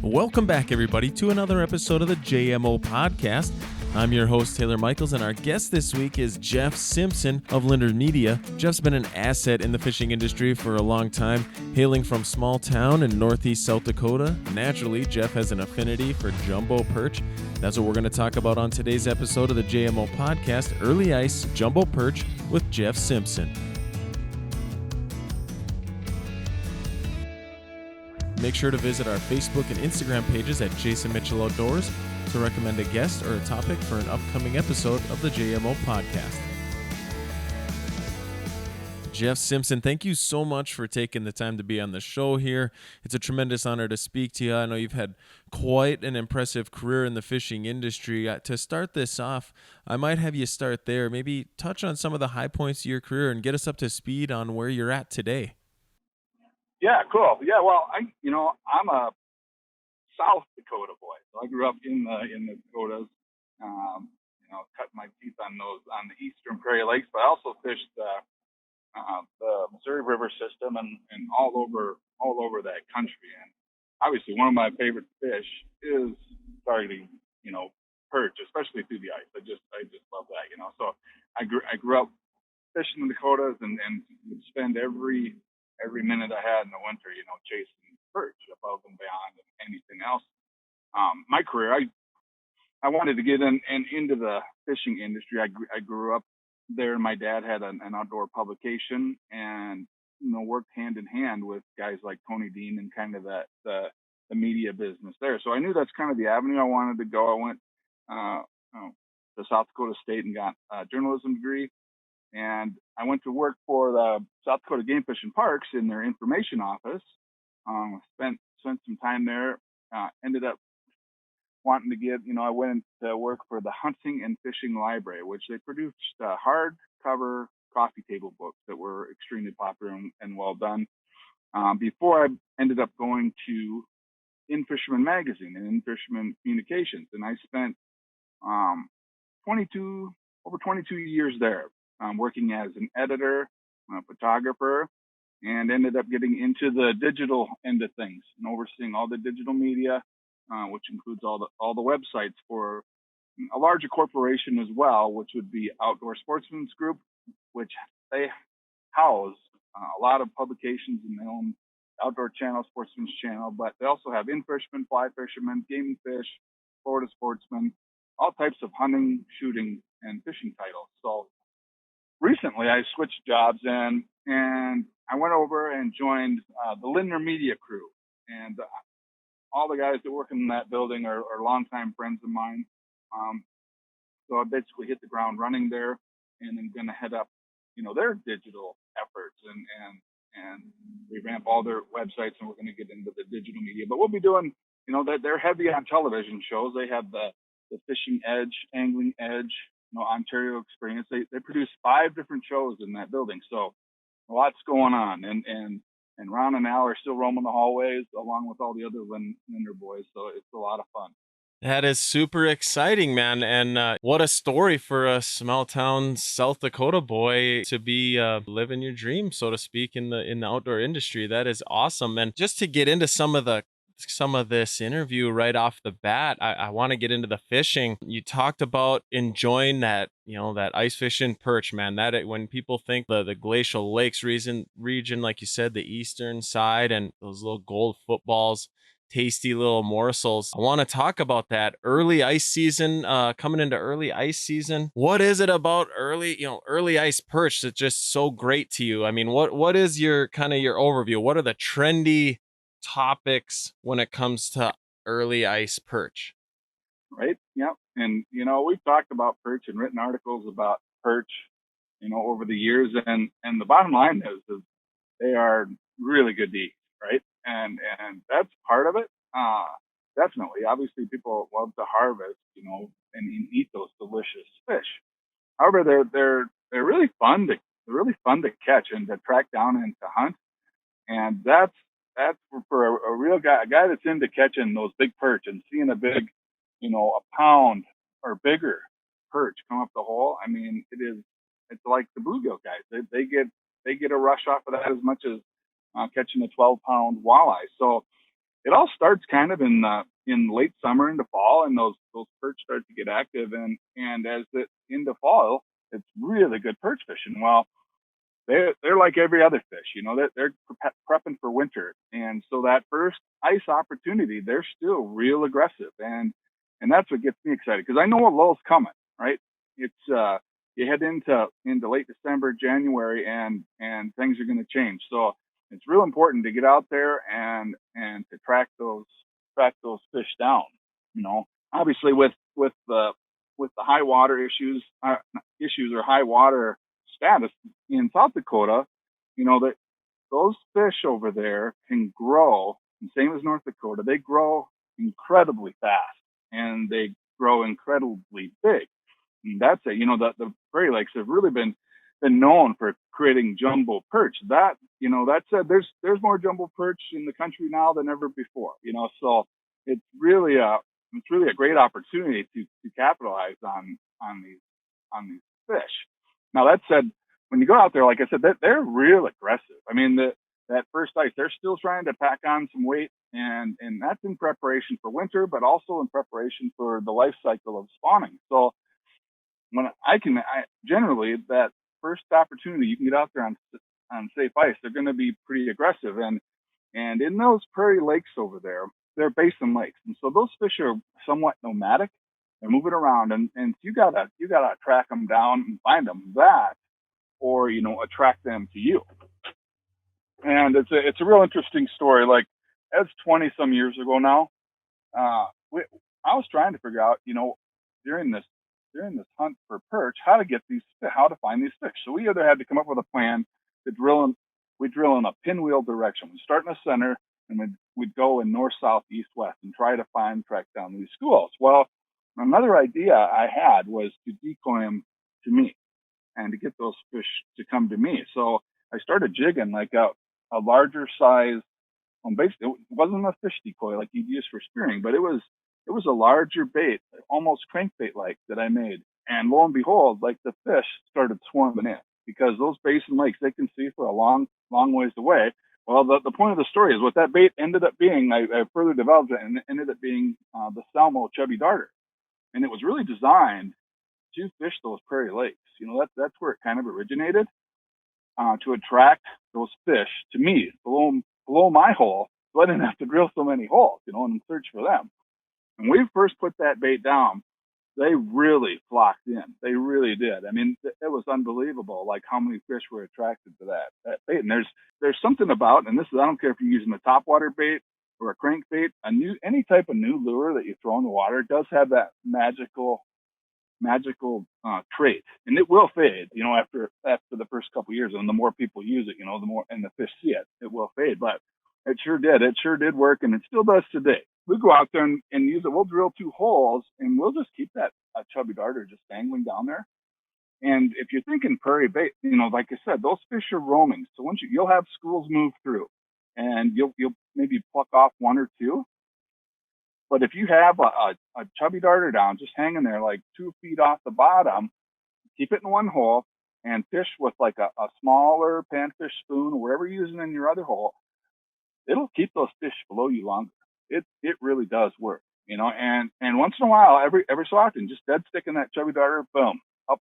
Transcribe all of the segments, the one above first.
Welcome back, everybody, to another episode of the JMO Podcast. I'm your host, Tayler Michels, and our guest this week is Jeff Simpson of Lindner Media. Jeff's been an asset in the fishing industry for a long time, hailing from small town in northeast South Dakota. Naturally, Jeff has an affinity for jumbo perch. That's what we're going to talk about on today's episode of the JMO Podcast, Early Ice Jumbo Perch with Jeff Simpson. Make sure to visit our Facebook and Instagram pages at Jason Mitchell Outdoors to recommend a guest or a topic for an upcoming episode of the JMO Podcast. Jeff Simpson, thank you so much for taking the time to be on the show here. It's a tremendous honor to speak to you. I know you've had quite an impressive career in the fishing industry. To start this off, I might have you start there. Maybe touch on some of the high points of your career and get us up to speed on where you're at today. Yeah, cool. Yeah, well, I'm a South Dakota boy. So I grew up in the Dakotas. Cut my teeth on the eastern Prairie Lakes, but I also fished the Missouri River system and all over that country. And obviously, one of my favorite fish is targeting, perch, especially through the ice. I just love that, So I grew up fishing in the Dakotas and would spend every minute I had in the winter, chasing perch above and beyond anything else. My career, I wanted to get into the fishing industry. I grew up there. My dad had an outdoor publication and, worked hand in hand with guys like Tony Dean and kind of the media business there. So I knew that's kind of the avenue I wanted to go. I went to South Dakota State and got a journalism degree. And I went to work for the South Dakota Game Fish and Parks in their information office. Spent some time there. Ended up wanting to get, I went to work for the Hunting and Fishing Library, which they produced hardcover coffee table books that were extremely popular and well done. Before I ended up going to In Fisherman Magazine and In Fisherman Communications, and I spent over 22 years there. Working as an editor, photographer, and ended up getting into the digital end of things and overseeing all the digital media, which includes all the websites for a larger corporation as well, which would be Outdoor Sportsman's Group, which they house a lot of publications in their own Outdoor Channel, Sportsman's Channel, but they also have In Fisherman, Fly Fisherman, Game and Fish, Florida Sportsman, all types of hunting, shooting, and fishing titles. So recently, I switched jobs and I went over and joined the Lindner Media crew. And all the guys that work in that building are longtime friends of mine. So I basically hit the ground running there, and I'm going to head up, their digital efforts and revamp all their websites. And we're going to get into the digital media. But we'll be doing, they're heavy on television shows. They have the Fishing Edge, Angling Edge, Ontario Experience. They produce 5 different shows in that building. So lots going on. And Ron and Al are still roaming the hallways along with all the other Lindner boys. So it's a lot of fun. That is super exciting, man. And what a story for a small town South Dakota boy to be living your dream, so to speak, in the outdoor industry. That is awesome. And just to get into some of this interview right off the bat, I want to get into the fishing. You talked about enjoying that, that ice fishing perch, man. That when people think the glacial lakes region, like you said, the eastern side and those little gold footballs, tasty little morsels. I want to talk about that early ice season, coming into early ice season. What is it about early ice perch that's just so great to you? I mean, what is your overview? What are the trendy topics when it comes to early ice perch? Right. Yep. And, we've talked about perch and written articles about perch, over the years. And the bottom line is they are really good to eat. Right. And that's part of it. Definitely. Obviously, people love to harvest, and eat those delicious fish. However, they're really fun to catch and to track down and to hunt. And that's for a real guy, a guy that's into catching those big perch and seeing a big, a pound or bigger perch come up the hole. I mean, it's like the bluegill guys. They get a rush off of that as much as catching a 12-pound walleye. So it all starts kind of in late summer into fall, and those perch start to get active, and as it into fall, it's really good perch fishing. Well, they're like every other fish, they're prepping for winter, and so that first ice opportunity, they're still real aggressive, and that's what gets me excited because I know a lull's coming, right? It's you head into late December, January, and things are going to change. So it's real important to get out there and to track those fish down. Obviously with the high water issues or high water status in South Dakota, that those fish over there can grow, and same as North Dakota, they grow incredibly fast and they grow incredibly big. And that's it. The Prairie Lakes have really been known for creating jumbo perch. That said, there's more jumbo perch in the country now than ever before. So it's really a great opportunity to capitalize on these fish. Now that said, when you go out there, like I said, they're real aggressive. I mean, that first ice, they're still trying to pack on some weight, and that's in preparation for winter, but also in preparation for the life cycle of spawning. So when I generally, that first opportunity you can get out there on safe ice, they're going to be pretty aggressive, and in those prairie lakes over there, they're basin lakes, and so those fish are somewhat nomadic. They're moving around, and you gotta track them down and find them, or attract them to you. And it's a real interesting story. Like, that's 20 some years ago now. I was trying to figure out, during this hunt for perch, how to find these fish. So we either had to come up with a plan to we drill in a pinwheel direction. We start in the center, and we'd go in north, south, east, west, and try to track down these schools. Well, another idea I had was to decoy them to me and to get those fish to come to me. So I started jigging like a larger size. Basically, it wasn't a fish decoy like you'd use for spearing, but it was a larger bait, almost crankbait like, that I made. And lo and behold, like, the fish started swarming in, because those basin lakes, they can see for a long, long ways away. Well, the point of the story is what that bait ended up being. I further developed it, and it ended up being the Salmo Chubby Darter. And it was really designed to fish those prairie lakes. That's where it kind of originated, to attract those fish to me below my hole, so I didn't have to drill so many holes, and search for them. When we first put that bait down, they really flocked in. They really did. I mean, it was unbelievable, like, how many fish were attracted to that bait. And there's something about, and this is, I don't care if you're using a topwater bait or a crankbait, any type of new lure that you throw in the water does have that magical trait, and it will fade, after the first couple of years. And the more people use it, the more, and the fish see it will fade. But it sure did work, and it still does today. We go out there and use it. We'll drill 2 holes, and we'll just keep that chubby darter just dangling down there. And if you're thinking prairie bait, like I said, those fish are roaming. So once you'll have schools move through, and you'll maybe pluck off 1 or 2. But if you have a chubby darter down, just hanging there like 2 feet off the bottom, keep it in 1 hole and fish with like a smaller panfish spoon or whatever you're using in your other hole. It'll keep those fish below you longer. It really does work, and once in a while, every so often, just dead sticking that chubby darter, boom, up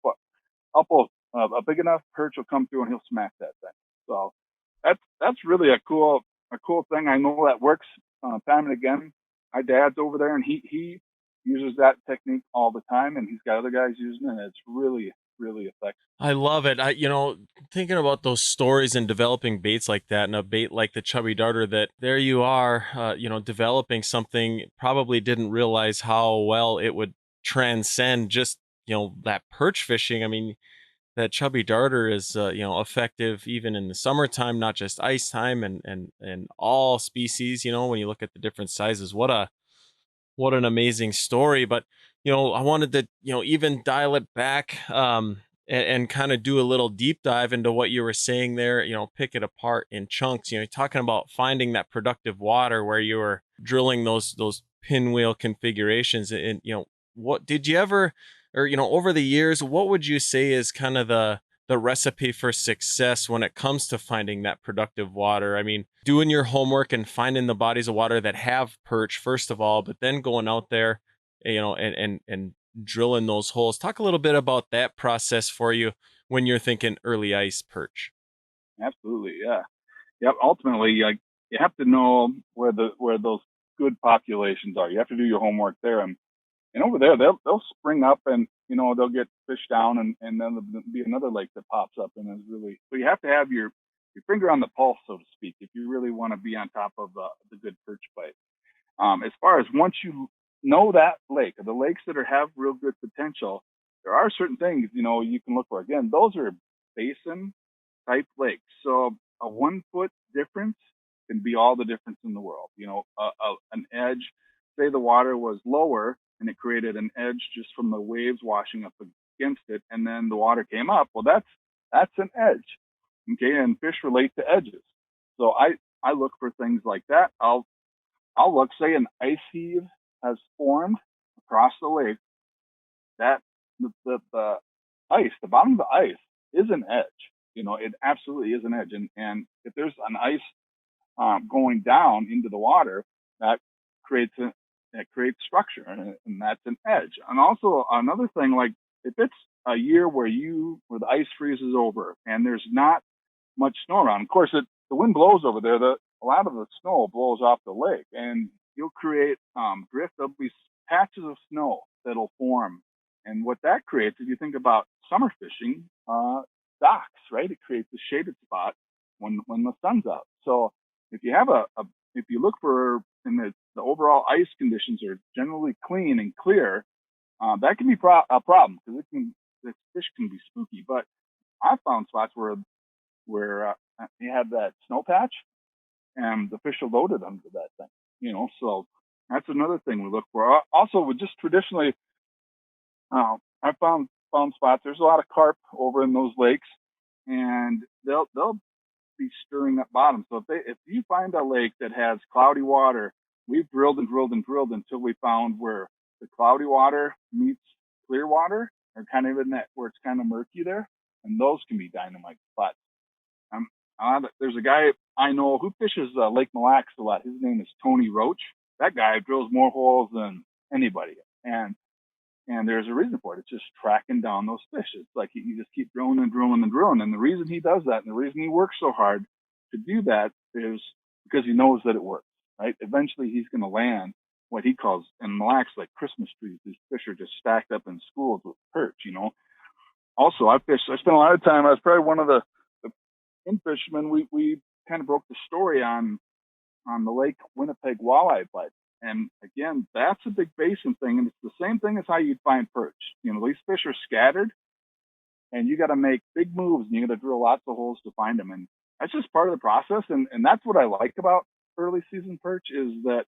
a big enough perch will come through and he'll smack that thing. So that's really a cool thing. I know that works time and again. My dad's over there, and he uses that technique all the time, and he's got other guys using it, and it's really, really effective. I love it. Thinking about those stories and developing baits like that, and a bait like the Chubby Darter, that there you are, developing something, probably didn't realize how well it would transcend just, that perch fishing. I mean, that Chubby Darter is, effective even in the summertime, not just ice time, and all species, when you look at the different sizes. What an amazing story. But, I wanted to, even dial it back, and kind of do a little deep dive into what you were saying there, pick it apart in chunks. You're talking about finding that productive water where you were drilling those pinwheel configurations. And, what did you ever, or, over the years, what would you say is kind of the the recipe for success when it comes to finding that productive water? I mean, doing your homework and finding the bodies of water that have perch, first of all, but then going out there, and drilling those holes. Talk a little bit about that process for you when you're thinking early ice perch. Absolutely. Yeah. Yep. Ultimately, you have to know where those good populations are. You have to do your homework there, and over there they'll spring up, and they'll get fished down, and then there'll be another lake that pops up, and is really, so you have to have your finger on the pulse, so to speak, if you really want to be on top of the good perch bite. As far as once you know that lake, or the lakes that have real good potential, there are certain things you can look for. Again, those are basin type lakes, so a 1 foot difference can be all the difference in the world. An edge, say the water was lower and it created an edge just from the waves washing up against it, and then the water came up. Well, that's an edge. Okay, and fish relate to edges. So I look for things like that. I'll look, say an ice heave has formed across the lake. That the ice, the bottom of the ice is an edge. It absolutely is an edge. And if there's an ice going down into the water, that creates structure, and that's an edge. And also another thing, like if it's a year where the ice freezes over and there's not much snow around, of course the wind blows over there, a lot of the snow blows off the lake, and you'll create drift. There'll be patches of snow that'll form, and what that creates, if you think about summer fishing, docks, right? It creates a shaded spot when the sun's out. So if you have if you look for, and the overall ice conditions are generally clean and clear, that can be a problem, because the fish can be spooky. But I found spots where you had that snow patch, and the fish are loaded under that thing. So that's another thing we look for. Also, with just traditionally, I found spots. There's a lot of carp over in those lakes, and they'll be stirring up bottom. So if you find a lake that has cloudy water, we've drilled and drilled and drilled until we found where the cloudy water meets clear water, or kind of in that where it's kind of murky there, and those can be dynamite spots. There's a guy I know who fishes Lake Mille Lacs a lot. His name is Tony Roach. That guy drills more holes than anybody, and there's a reason for it. It's just tracking down those fish. It's like you just keep drilling and drilling and drilling. And the reason he does that, and the reason he works so hard to do that, is because he knows that it works, right? Eventually he's going to land what he calls, in Mille Lacs, like Christmas trees. These fish are just stacked up in schools with perch, Also, I spent a lot of time. I was probably one of the in fishermen. We kind of broke the story on the Lake Winnipeg walleye bite. And again, that's a big basin thing, and it's the same thing as how you'd find perch. These fish are scattered, and you got to make big moves, and you got to drill lots of holes to find them. And that's just part of the process. And that's what I like about early season perch, is that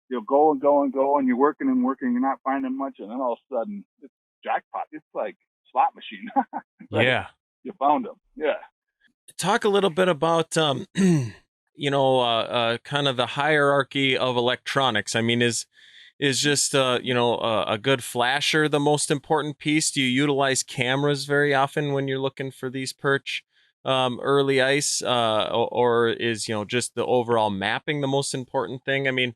you'll go and go and go, and you're working and working, you're not finding much, and then all of a sudden it's jackpot. It's like slot machine. Right? Yeah. You found them. Yeah. Talk a little bit about kind of the hierarchy of electronics. I mean, is just a good flasher the most important piece? Do you utilize cameras very often when you're looking for these perch early ice, or is just the overall mapping the most important thing? I mean,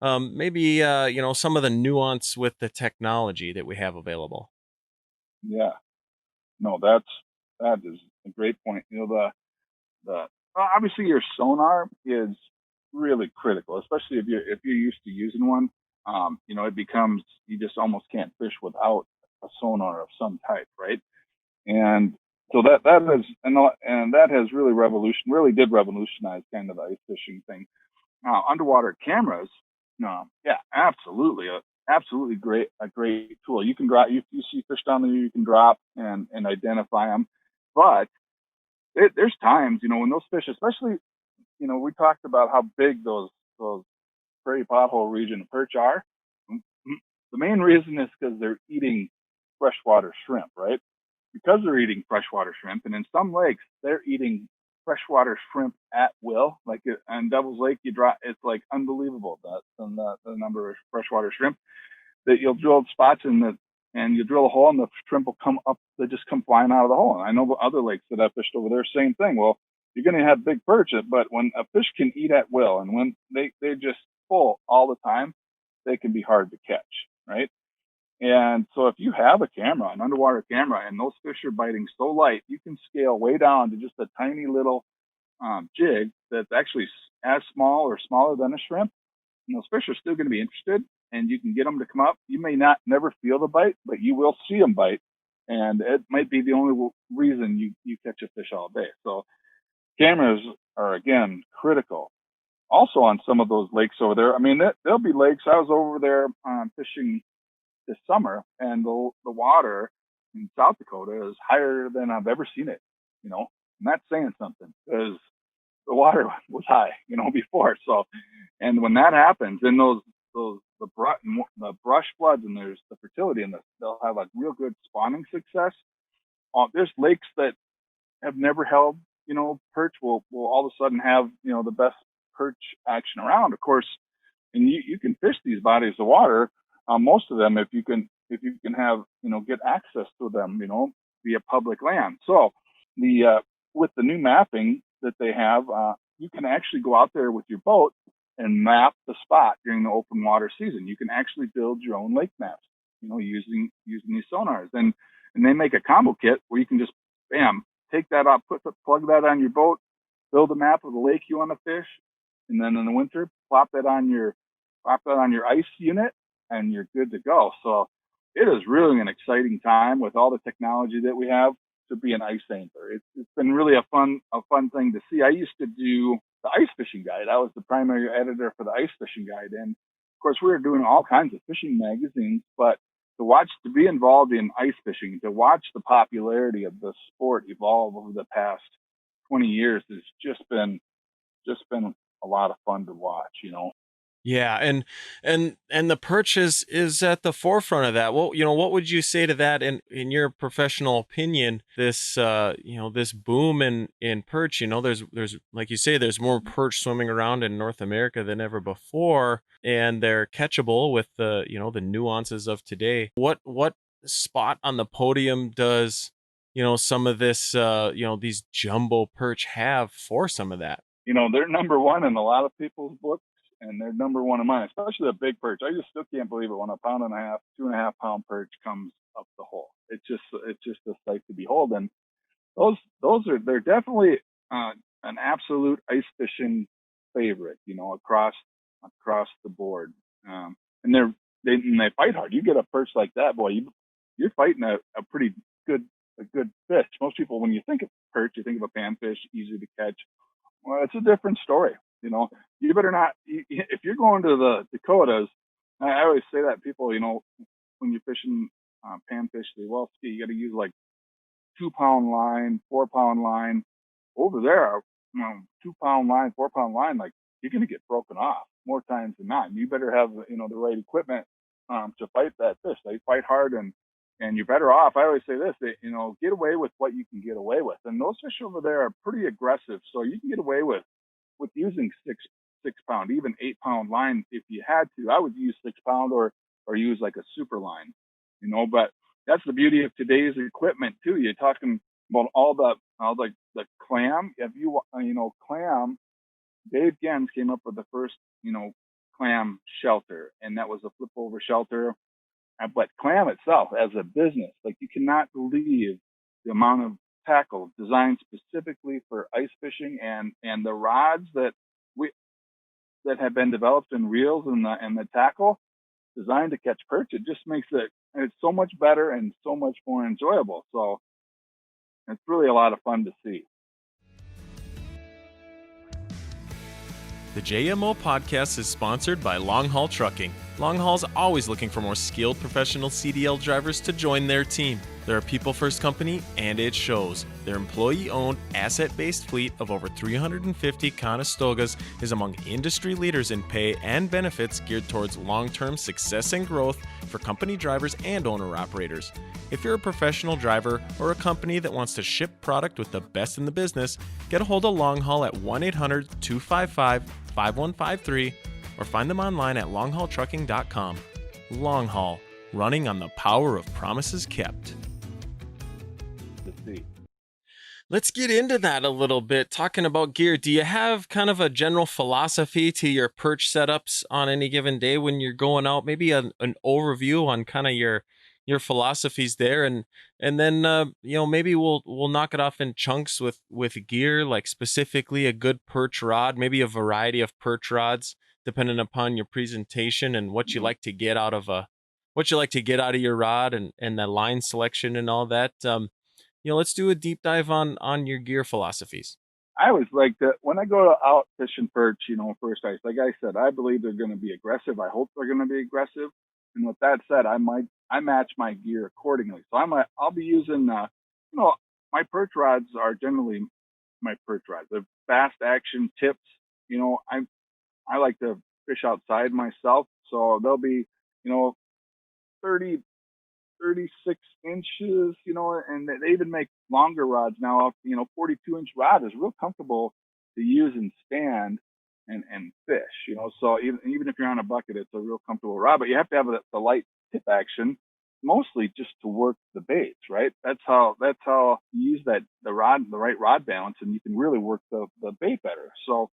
maybe some of the nuance with the technology that we have available. Yeah. No, that is a great point. Obviously your sonar is really critical, especially if you're used to using one. It becomes, you just almost can't fish without a sonar of some type, right? And so that is, and that has really did revolutionize kind of the ice fishing thing. Now, underwater cameras, no, yeah, absolutely, absolutely a great tool. You can drop, you see fish down there, you can drop and identify them, but there's times, when those fish, especially, we talked about how big those prairie pothole region perch are. The main reason is because they're eating freshwater shrimp, right? Because they're eating freshwater shrimp, and in some lakes they're eating freshwater shrimp at will. Like on Devil's Lake, it's like unbelievable the number of freshwater shrimp that you'll drill spots in that and you drill a hole and the shrimp will come up. They just come flying out of the hole. And I know other lakes that I've fished over there, same thing. Well, you're going to have big perch, but when a fish can eat at will and when they're just full all the time, they can be hard to catch, right? And so if you have a camera, an underwater camera, and those fish are biting so light, you can scale way down to just a tiny little jig that's actually as small or smaller than a shrimp. And those fish are still going to be interested, and you can get them to come up. You may never feel the bite, but you will see them bite. And it might be the only reason you catch a fish all day. So cameras are, again, critical. Also on some of those lakes over there, I mean, there'll be lakes. I was over there fishing this summer, and the water in South Dakota is higher than I've ever seen it, and that's saying something because the water was high, before. So, and when that happens, then the brush floods, and there's the fertility, and they'll have a real good spawning success. There's lakes that have never held, perch will all of a sudden have, the best perch action around, of course. And you can fish these bodies of water, most of them, if you can have, get access to them, via public land. So with the new mapping that they have, you can actually go out there with your boat and map the spot during the open water season. You can actually build your own lake maps, using these sonars. And they make a combo kit where you can just, bam, take that up, plug that on your boat, build a map of the lake you want to fish, and then in the winter, plop that on your ice unit, and you're good to go. So it is really an exciting time with all the technology that we have to be an ice angler. It's been really a fun thing to see. I used to do the ice fishing guide. I was the primary editor for the ice fishing guide. And of course, we were doing all kinds of fishing magazines, but to be involved in ice fishing, to watch the popularity of the sport evolve over the past 20 years has just been a lot of fun to watch, Yeah, and the perch is at the forefront of that. What would you say to that in your professional opinion? This this boom in perch. There's like you say, there's more perch swimming around in North America than ever before, and they're catchable with the the nuances of today. What spot on the podium does some of this these jumbo perch have for some of that? They're number one in a lot of people's books. And they're number one in mine, especially the big perch. I just still can't believe it when a 1.5 pound, 2.5 pound perch comes up the hole. It's just a sight to behold. And they're definitely an absolute ice fishing favorite, across the board. And they fight hard. You get a perch like that, boy, you're fighting a pretty good fish. Most people, when you think of perch, you think of a panfish, easy to catch. Well, it's a different story. You better not, if you're going to the Dakotas, I always say that people, when you're fishing panfish, you got to use like 2-pound line, 4-pound line. Over there, 2-pound line, 4-pound line, like you're going to get broken off more times than not. You better have, the right equipment to fight that fish. They fight hard, and you're better off. I always say this, get away with what you can get away with. And those fish over there are pretty aggressive. So you can get away with using 6-pound, even 8-pound line if you had to. I would use 6-pound or use like a super line, but that's the beauty of today's equipment too. You're talking about all the clam. If clam, Dave Gens came up with the first, clam shelter, and that was a flip over shelter. But clam itself as a business, like you cannot believe the amount of tackle designed specifically for ice fishing, and the rods that have been developed in reels and the tackle designed to catch perch. It just makes it's so much better and so much more enjoyable. So it's really a lot of fun to see. The JMO Podcast is sponsored by Long Haul Trucking. Long Haul's always looking for more skilled professional CDL drivers to join their team. They're a people-first company, and it shows. Their employee-owned, asset-based fleet of over 350 Conestogas is among industry leaders in pay and benefits geared towards long-term success and growth for company drivers and owner-operators. If you're a professional driver or a company that wants to ship product with the best in the business, get a hold of Long Haul at 1-800-255-5153 or find them online at longhaultrucking.com. Long Haul, running on the power of promises kept. Let's get into that a little bit, talking about gear. Do you have kind of a general philosophy to your perch setups on any given day when you're going out? Maybe an overview on kind of your philosophies there, and then maybe we'll knock it off in chunks with gear, like specifically a good perch rod, maybe a variety of perch rods depending upon your presentation and what you like to get out of your rod, and the line selection and all that. Let's do a deep dive on your gear philosophies. I always like that when I go out fishing perch, first ice, like I said, I believe they're going to be aggressive. I hope they're going to be aggressive. And with that said, I match my gear accordingly. So I'll be using, my perch rods are generally my perch rods. They're fast action tips. I like to fish outside myself. So they'll be, 36 inches, and they even make longer rods now. 42-inch rod is real comfortable to use and stand and fish, so even if you're on a bucket, it's a real comfortable rod, but you have to have the light tip action, mostly just to work the baits, right? That's how you use the right rod balance, and you can really work the bait better. So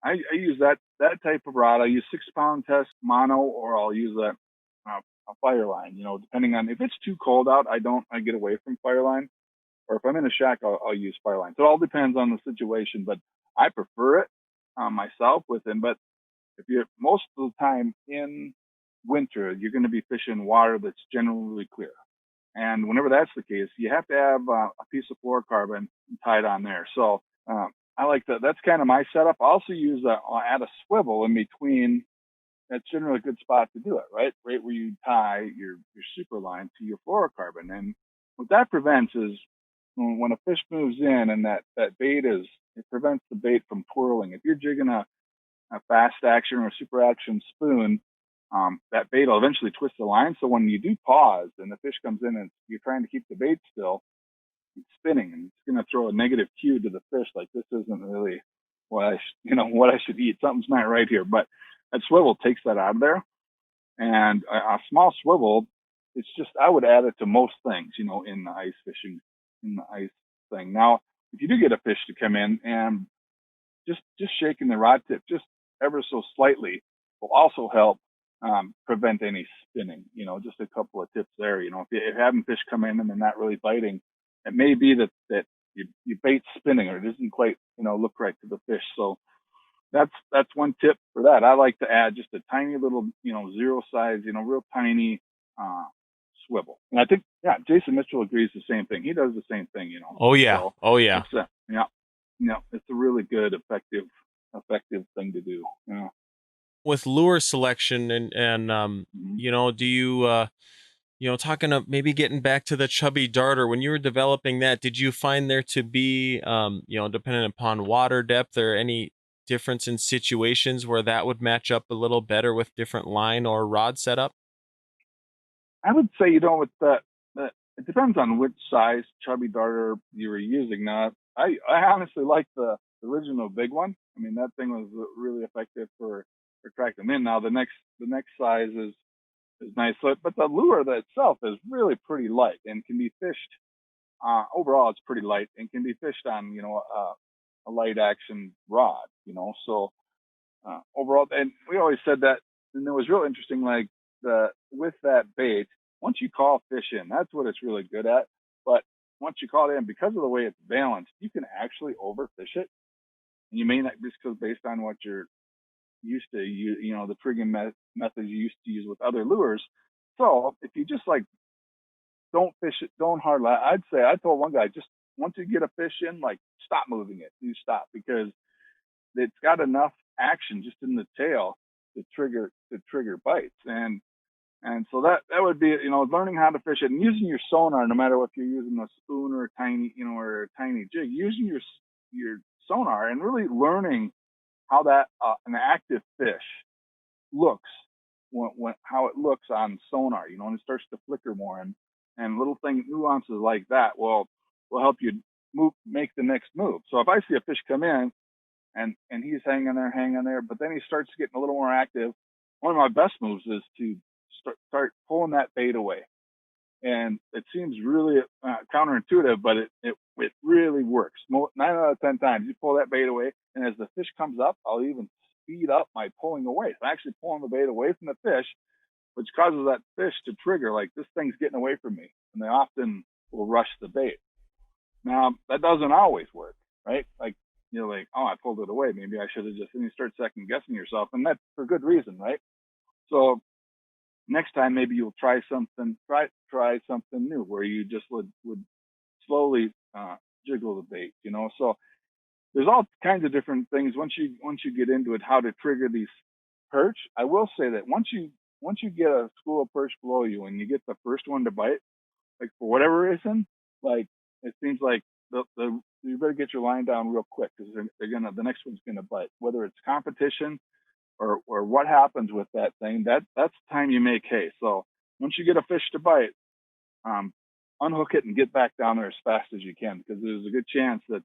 I use that type of rod. I use 6-pound test mono, or I'll use a Fireline, depending on if it's too cold out, I get away from Fireline, or if I'm in a shack, I'll use Fireline. So it all depends on the situation, but I prefer it myself within. But if you're most of the time in winter, you're going to be fishing water that's generally clear. And whenever that's the case, you have to have a piece of fluorocarbon tied on there. So I like that. That's kind of my setup. I also I'll add a swivel in between. That's generally a good spot to do it, right? Right where you tie your super line to your fluorocarbon. And what that prevents is when a fish moves in and that bait it prevents the bait from twirling. If you're jigging a fast action or a super action spoon, that bait will eventually twist the line. So when you do pause and the fish comes in and you're trying to keep the bait still, it's spinning, and it's going to throw a negative cue to the fish, like this isn't really what I should eat. Something's not right here. But that swivel takes that out of there, and a small swivel, it's just, I would add it to most things, in the ice fishing, in the ice thing. Now, if you do get a fish to come in, and just shaking the rod tip just ever so slightly will also help prevent any spinning. Just a couple of tips there. If you're having fish come in and they're not really biting, it may be that your bait's spinning, or it isn't quite, look right to the fish. So that's one tip for that. I like to add just a tiny little, zero size, real tiny swivel. And I think, Jason Mitchell agrees the same thing. He does the same thing, Oh yeah. So oh yeah. It's a really good, effective thing to do. Yeah. With lure selection and do you talking of maybe getting back to the Chubby Darter, when you were developing that, did you find there to be depending upon water depth or any difference in situations where that would match up a little better with different line or rod setup? I would say, with it depends on which size Chubby Darter you were using. Now, I honestly like the original big one. I mean, that thing was really effective for tracking them in. Now, the next size is nice, but the lure itself is really pretty light and can be fished. Overall, it's pretty light and can be fished on, a light action rod, so overall, and we always said that, and it was real interesting, like with that bait, once you call fish in, that's what it's really good at. But once you call it in, because of the way it's balanced, you can actually overfish it. And you may not, just because based on what you're used to, the trigging methods you used to use with other lures. So if you just don't fish it, don't hard line. I told one guy, just once you get a fish in, stop moving it. You stop, because it's got enough action just in the tail to trigger bites. And so that would be, learning how to fish it and using your sonar, no matter if you're using a spoon or a tiny, or a tiny jig, using your sonar and really learning how that an active fish looks, how it looks on sonar, and it starts to flicker more, and little nuances like that will help you make the next move. So if I see a fish come in and he's hanging there, but then he starts getting a little more active, one of my best moves is to start pulling that bait away. And it seems really counterintuitive, but it really works. 9 out of 10 times you pull that bait away, and as the fish comes up, I'll even speed up my pulling away. So I'm actually pulling the bait away from the fish, which causes that fish to trigger, like, this thing's getting away from me. And they often will rush the bait. Now, that doesn't always work, right? Like, you're like, oh, I pulled it away. Maybe I should have just, and you start second guessing yourself. And that's for good reason, right? So next time, maybe you'll try something new where you just would slowly jiggle the bait, So there's all kinds of different things once you get into it, how to trigger these perch. I will say that once you get a school of perch below you and you get the first one to bite, like, for whatever reason, like, it seems like you better get your line down real quick, because the next one's gonna bite, whether it's competition or what happens with that thing. That's the time you make hay. So once you get a fish to bite, unhook it and get back down there as fast as you can, because there's a good chance that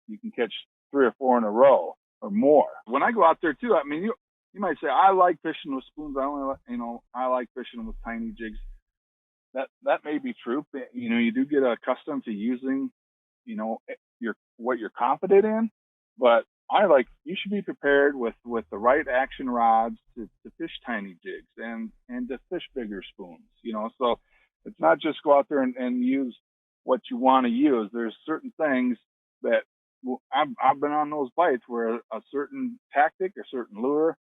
you can catch 3 or 4 in a row or more. When I go out there too, I mean, you might say, I like fishing with spoons. I like fishing with tiny jigs. That may be true. But, you do get accustomed to using, what you're confident in. But you should be prepared with the right action rods to fish tiny jigs and to fish bigger spoons. So it's not just go out there and use what you want to use. There's certain things that I've been on those bites where a certain tactic, a certain lure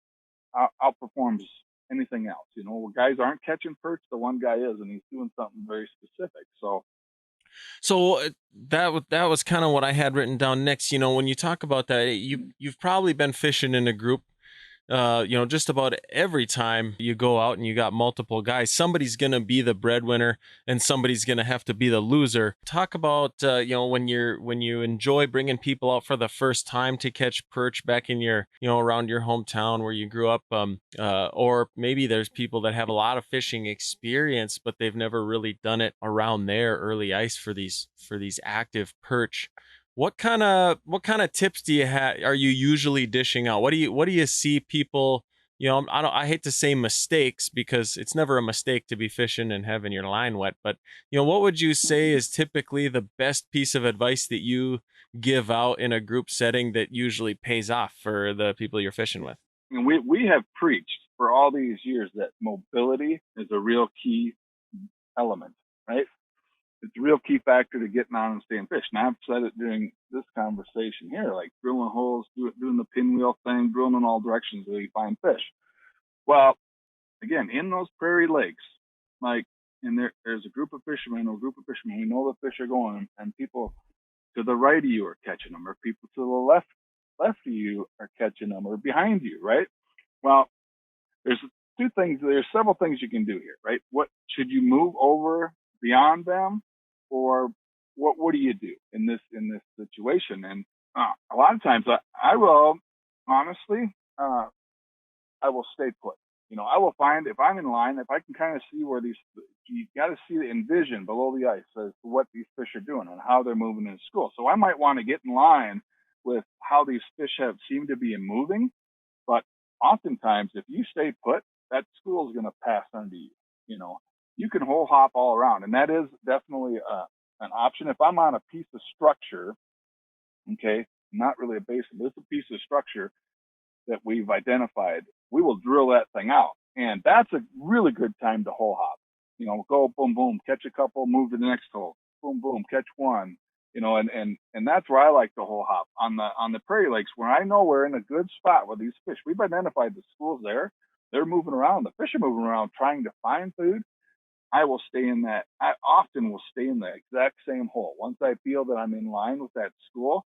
outperforms anything else. Guys aren't catching perch. The one guy is, and he's doing something very specific. So that was kind of what I had written down next. When you talk about that, you've probably been fishing in a group. Just about every time you go out and you got multiple guys, somebody's going to be the breadwinner and somebody's going to have to be the loser. Talk about, when you enjoy bringing people out for the first time to catch perch back in your, around your hometown where you grew up, or maybe there's people that have a lot of fishing experience, but they've never really done it around their early ice for these active perch. What kind of tips do you are you usually dishing out? What do you see people, I hate to say mistakes, because it's never a mistake to be fishing and having your line wet, but what would you say is typically the best piece of advice that you give out in a group setting that usually pays off for the people you're fishing with? And we have preached for all these years that mobility is a real key element, right? It's a real key factor to getting on and staying fish. And I've said it during this conversation here, like drilling holes, doing the pinwheel thing, drilling in all directions until you find fish. Well, again, in those prairie lakes, like, and there's a group of fishermen we know the fish are going, and people to the right of you are catching them, or people to the left of you are catching them, or behind you, right? Well, there's several things you can do here, right? What should you move over beyond them, or what do you do in this situation? And a lot of times I will honestly I will stay put. I will find, if I'm in line, if I can kind of see where you got to see the envision below the ice as to what these fish are doing and how they're moving in school. So I might want to get in line with how these fish seem to be moving. But oftentimes, if you stay put, that school is going to pass under you. You can hole hop all around, and that is definitely an option. If I'm on a piece of structure, okay, not really a basin, but it's a piece of structure that we've identified, we will drill that thing out. And that's a really good time to hole hop. Go boom, boom, catch a couple, move to the next hole, boom, boom, catch one. And that's where I like to hole hop on the prairie lakes, where I know we're in a good spot with these fish. We've identified the schools there. They're moving around. The fish are moving around trying to find food. I often will stay in the exact same hole once I feel that I'm in line with that school.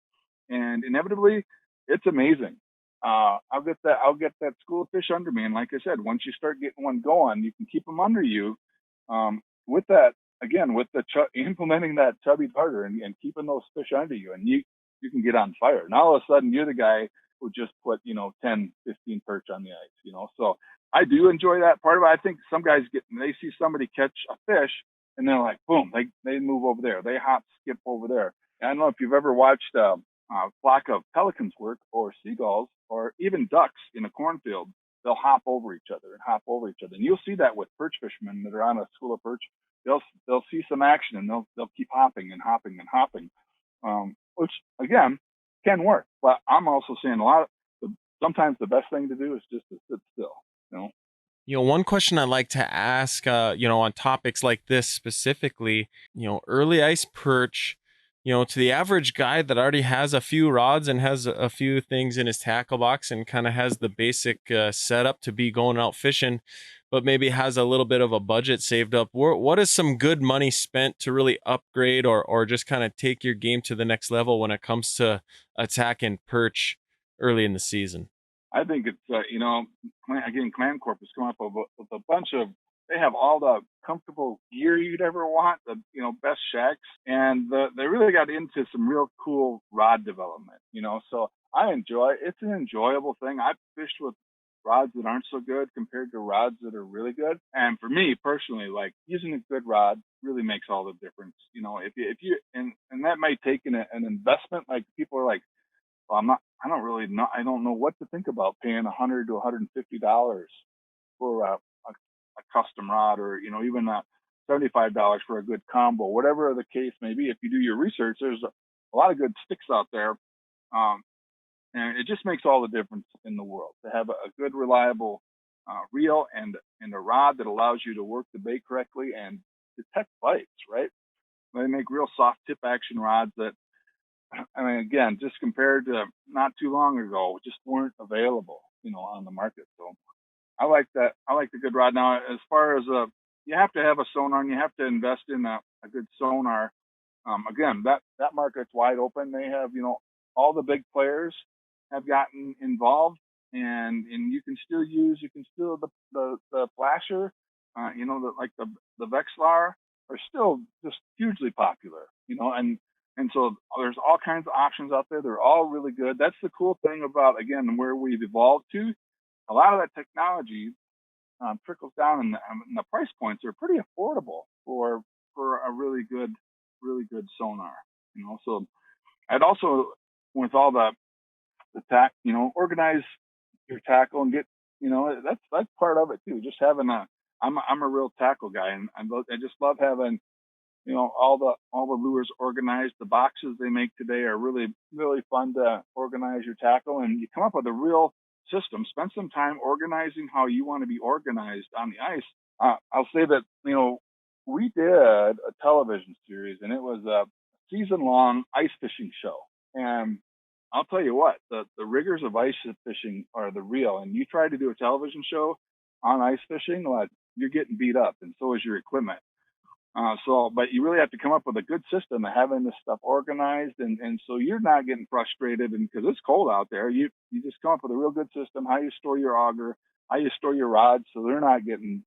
And inevitably, it's amazing. I'll get that school of fish under me. And like I said, once you start getting one going, you can keep them under you. With that, again, with implementing that chubby darter and keeping those fish under you, and you can get on fire. And all of a sudden, you're the guy who just put 10, 15 perch on the ice. So I do enjoy that part of it. I think some guys they see somebody catch a fish and they're like, boom, they move over there. They hop, skip over there. And I don't know if you've ever watched a flock of pelicans work, or seagulls, or even ducks in a cornfield. they'll hop over each other and hop over each other. And you'll see that with perch fishermen that are on a school of perch. They'll see some action and they'll keep hopping and hopping and hopping, which again can work. But I'm also seeing sometimes the best thing to do is just to sit still. One question I like to ask, on topics like this specifically, early ice perch, to the average guy that already has a few rods and has a few things in his tackle box and kind of has the basic setup to be going out fishing, but maybe has a little bit of a budget saved up. What is some good money spent to really upgrade or just kind of take your game to the next level when it comes to attacking perch early in the season? I think it's, again, Clan Corp has come up with a bunch of, they have all the comfortable gear you'd ever want, the, best shacks. And they really got into some real cool rod development, so I enjoy it. It's an enjoyable thing. I've fished with rods that aren't so good compared to rods that are really good. And for me personally, like using a good rod really makes all the difference. If you, and that might take an investment. Like people are like, well, I don't really know. I don't know what to think about paying $100 to $150 for a custom rod, or even $75 for a good combo, whatever the case may be. If you do your research, there's a lot of good sticks out there, and it just makes all the difference in the world to have a good, reliable reel and a rod that allows you to work the bait correctly and detect bites. Right? They make real soft tip action rods that, I mean, again, just compared to not too long ago, just weren't available, on the market. So I like that. I like the good rod. Now, as far as you have to have a sonar and you have to invest in a good sonar. Again, that market's wide open. They have, all the big players have gotten involved, and you can still the flasher, the Vexlar are still just hugely popular, and so there's all kinds of options out there. They're all really good. That's the cool thing about, again, where we've evolved to. A lot of that technology trickles down, and the price points are pretty affordable for a really good sonar. So I'd also, with all the tack, organize your tackle and get, that's part of it too. Just having I'm a real tackle guy, and I just love having, all the lures organized. The boxes they make today are really, really fun to organize your tackle, and you come up with a real system. Spend some time organizing how you want to be organized on the ice. I'll say that, we did a television series, and it was a season-long ice fishing show. And I'll tell you what, the rigors of ice fishing are the real. And you try to do a television show on ice fishing, like, you're getting beat up, and so is your equipment. But you really have to come up with a good system of having this stuff organized, and so you're not getting frustrated, and because it's cold out there, you just come up with a real good system, how you store your auger, how you store your rods so they're not getting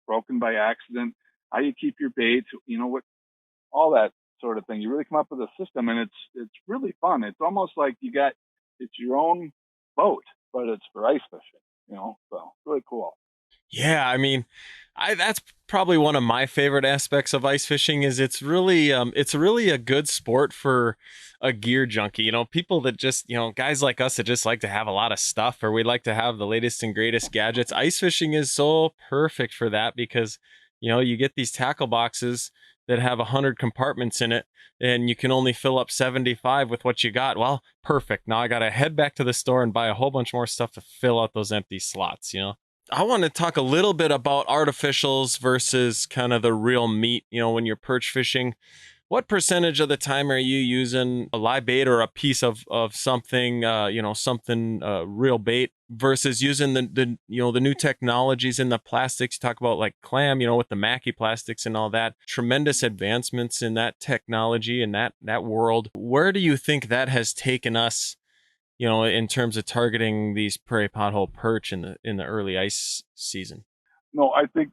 broken by accident, how you keep your baits, what, all that sort of thing. You really come up with a system, and it's really fun. It's almost like it's your own boat, but it's for ice fishing, so really cool. Yeah, I mean, that's probably one of my favorite aspects of ice fishing. Is it's really a good sport for a gear junkie. People that just, guys like us that just like to have a lot of stuff, or we like to have the latest and greatest gadgets. Ice fishing is so perfect for that because, you get these tackle boxes that have 100 compartments in it, and you can only fill up 75 with what you got. Well, perfect. Now I got to head back to the store and buy a whole bunch more stuff to fill out those empty slots, I want to talk a little bit about artificials versus kind of the real meat. When you're perch fishing, what percentage of the time are you using a live bait or a piece of something, something real bait versus using the new technologies in the plastics? You talk about like clam, with the Mackie plastics and all that. Tremendous advancements in that technology and that world. Where do you think that has taken us? In terms of targeting these prairie pothole perch in the early ice season? No, I think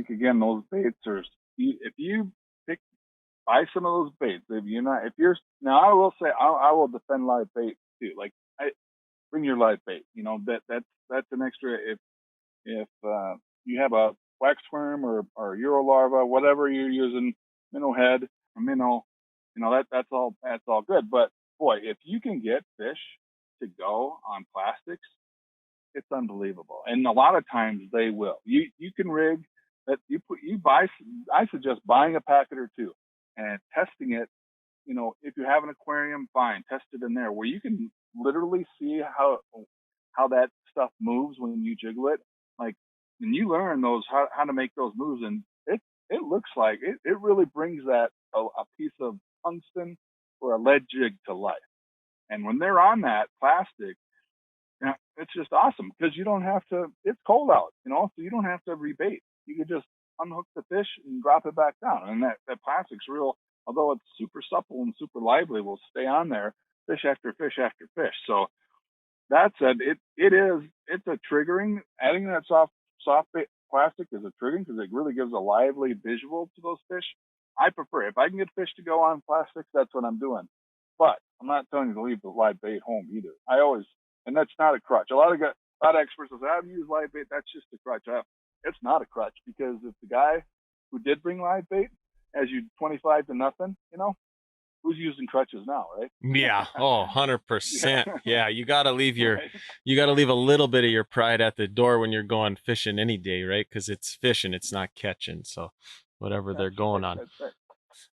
again, those baits are, if you buy some of those baits, now I will say, I will defend live bait too. Like, bring your live bait, that's an extra. If you have a wax worm or Euro larva, whatever you're using, minnow head or minnow, that's all good. But boy, if you can get fish to go on plastics, it's unbelievable. And a lot of times they will. You can rig that you buy. I suggest buying a packet or two and testing it. If you have an aquarium, fine, test it in there where you can literally see how that stuff moves when you jiggle it. Like, and you learn how to make those moves, and it looks like it really brings that a piece of tungsten or a lead jig to life. And when they're on that plastic, it's just awesome because you don't have to. It's cold out, so you don't have to rebait. You can just unhook the fish and drop it back down, and that plastic's real. Although it's super supple and super lively, will stay on there fish after fish after fish. So that said, it's a triggering. Adding that soft plastic is a triggering because it really gives a lively visual to those fish. I prefer, if I can get fish to go on plastics, that's what I'm doing. But I'm not telling you to leave the live bait home either. And that's not a crutch. A lot of experts will say, I've used live bait. That's just a crutch. It's not a crutch because if the guy who did bring live bait has you 25-0, who's using crutches now, right? Yeah. Oh, 100%. Yeah. You got to leave you got to leave a little bit of your pride at the door when you're going fishing any day, right? Because it's fishing, it's not catching. So whatever they're going on. That's right.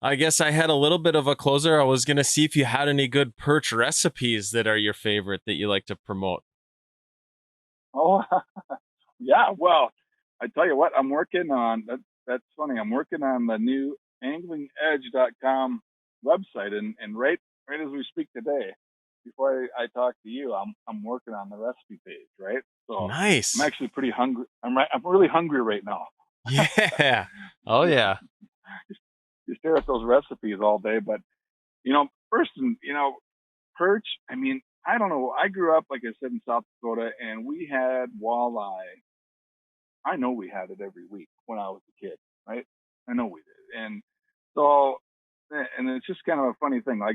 I guess I had a little bit of a closer. I was going to see if you had any good perch recipes that are your favorite that you like to promote. Oh, yeah. Well, I tell you what, I'm working on, that's funny. I'm working on the new anglingedge.com website, and right as we speak today, before I talk to you, I'm working on the recipe page, right? So Nice. I'm actually pretty hungry. I'm really hungry right now. Yeah. Oh yeah. You stare at those recipes all day, but first, perch. I mean, I don't know. I grew up, like I said, in South Dakota, and we had walleye. I know we had it every week when I was a kid, right? I know we did, and so, and it's just kind of a funny thing. I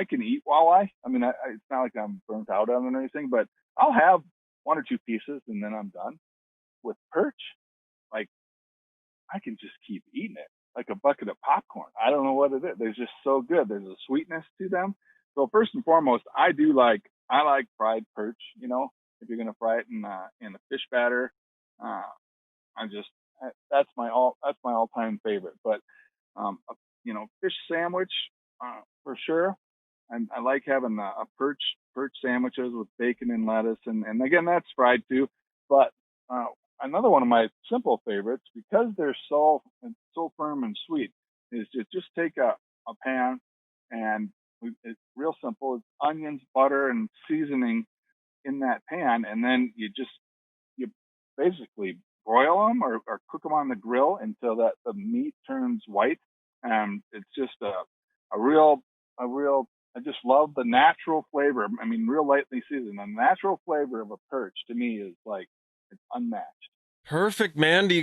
can eat walleye. I mean, it's not like I'm burnt out on it or anything, but I'll have one or two pieces and then I'm done. With perch, like, I can just keep eating it like a bucket of popcorn. I don't know what it is. They're just so good. There's a sweetness to them. So first and foremost, I like fried perch. If you're gonna fry it in a fish batter, uh, that's my all-time favorite. But fish sandwich for sure. I like having a perch sandwiches with bacon and lettuce, and again that's fried too. But uh, another one of my simple favorites, because they're so firm and sweet, is to just take a pan, and it's real simple. It's onions, butter, and seasoning in that pan, and then you basically broil them or cook them on the grill until that the meat turns white. And it's just a real. I just love the natural flavor. I mean, real lightly seasoned. The natural flavor of a perch to me is like, it's unmatched. Perfect, man. Do you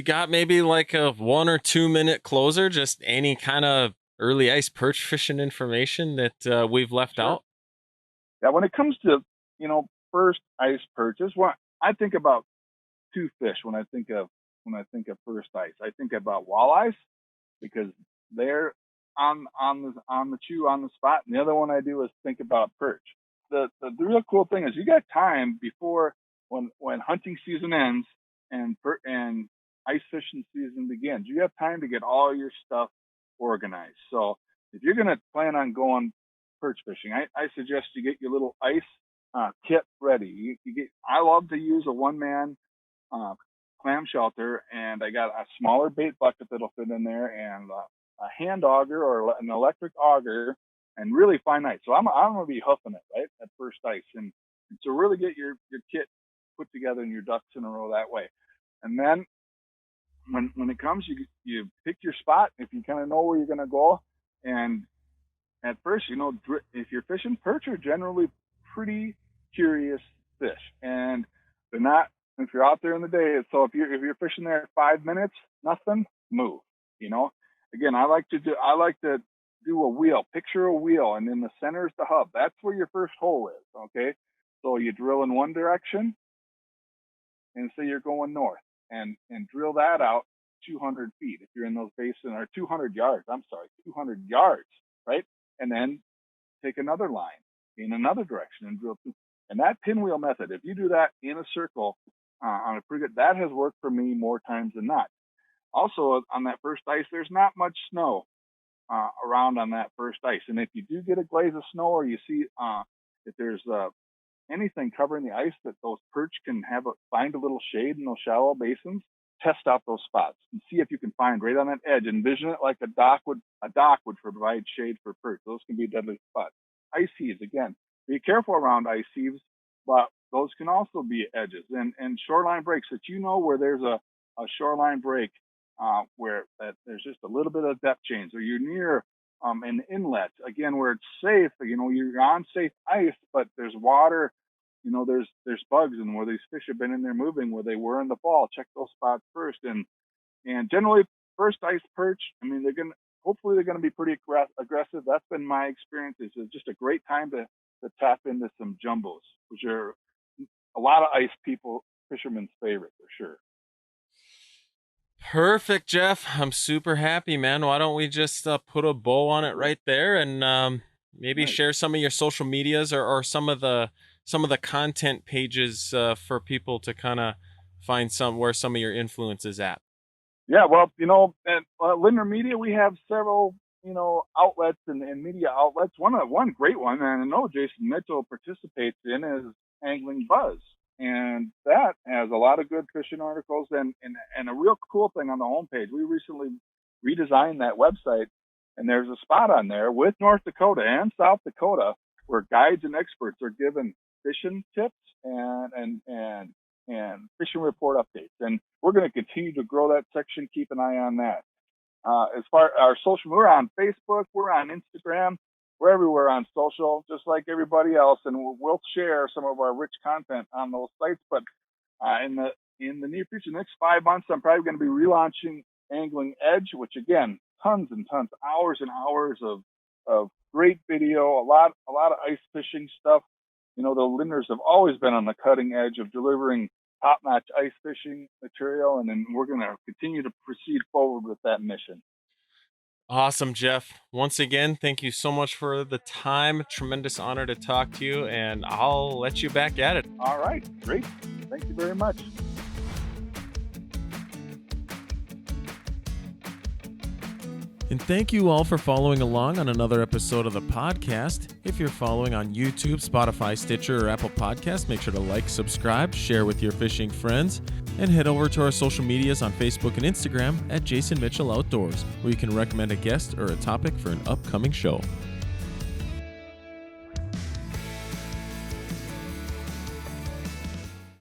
got maybe like a 1 or 2 minute closer? Just any kind of early ice perch fishing information that we've left out? Yeah, when it comes to first ice perches, I think about two fish when I think of first ice. I think about walleyes because they're on the chew on the spot, and the other one I do is think about perch. The real cool thing is you got time before when hunting season ends and ice fishing season begins. You have time to get all your stuff organized. So if you're gonna plan on going perch fishing, I suggest you get your little ice kit ready. I love to use a one-man clam shelter, and I got a smaller bait bucket that'll fit in there, and a hand auger or an electric auger, and really fine ice. So I'm gonna be hoofing it right at first ice, and to really get your kit put together and your ducks in a row that way. And then when it comes, you pick your spot if you kind of know where you're gonna go. And at first, if you're fishing, perch are generally pretty curious fish, and they're not. If you're out there in the day, so if you're fishing there at 5 minutes, nothing, move. Again, I like to do a wheel. Picture a wheel, and in the center is the hub. That's where your first hole is. Okay, so you drill in one direction, and say you're going north, and drill that out 200 feet if you're in those basins, or 200 yards. I'm sorry, 200 yards, right? And then take another line in another direction and drill And that pinwheel method, if you do that in a circle on a pretty good, that has worked for me more times than not. Also, on that first ice, there's not much snow around on that first ice. And if you do get a glaze of snow, or you see if there's anything covering the ice that those perch can find a little shade in those shallow basins, test out those spots and see if you can find right on that edge. Envision it like a dock would provide shade for perch. Those can be deadly spots. Ice heaves, again, be careful around ice heaves, but those can also be edges. And shoreline breaks, that where there's a shoreline break where there's just a little bit of depth change, or you're near an inlet, again, where it's safe, you're on safe ice, but there's water, there's bugs, and where these fish have been in there moving where they were in the fall. Check those spots first. And generally, first ice perch, hopefully they're going to be pretty aggressive. That's been my experience. It's just a great time to tap into some jumbos, which are a lot of fishermen's favorite for sure. Perfect, Jeff. I'm super happy, man. Why don't we just put a bow on it right there, and maybe Nice. share some of your social medias or some of the content pages for people to kind of find where some of your influence is at. Yeah, well, at Lindner Media, we have several, outlets and media outlets. One great one, and I know Jason Mitchell participates in, is Angling Buzz. And that has a lot of good fishing articles and a real cool thing on the homepage. We recently redesigned that website, and there's a spot on there with North Dakota and South Dakota where guides and experts are given fishing tips and fishing report updates. And we're going to continue to grow that section. Keep an eye on that. As far as our social, we're on Facebook, we're on Instagram. We're everywhere on social, just like everybody else, and we'll share some of our rich content on those sites. But in the near future, next 5 months, I'm probably going to be relaunching Angling Edge, which, again, tons and tons, hours and hours of great video, a lot of ice fishing stuff. The Lindners have always been on the cutting edge of delivering top-notch ice fishing material, and then we're going to continue to proceed forward with that mission. Awesome, Jeff. Once again, thank you so much for the time. Tremendous honor to talk to you, and I'll let you back at it. All right. Great. Thank you very much. And thank you all for following along on another episode of the podcast. If you're following on YouTube, Spotify, Stitcher, or Apple Podcasts, make sure to like, subscribe, share with your fishing friends, and head over to our social medias on Facebook and Instagram at Jason Mitchell Outdoors, where you can recommend a guest or a topic for an upcoming show.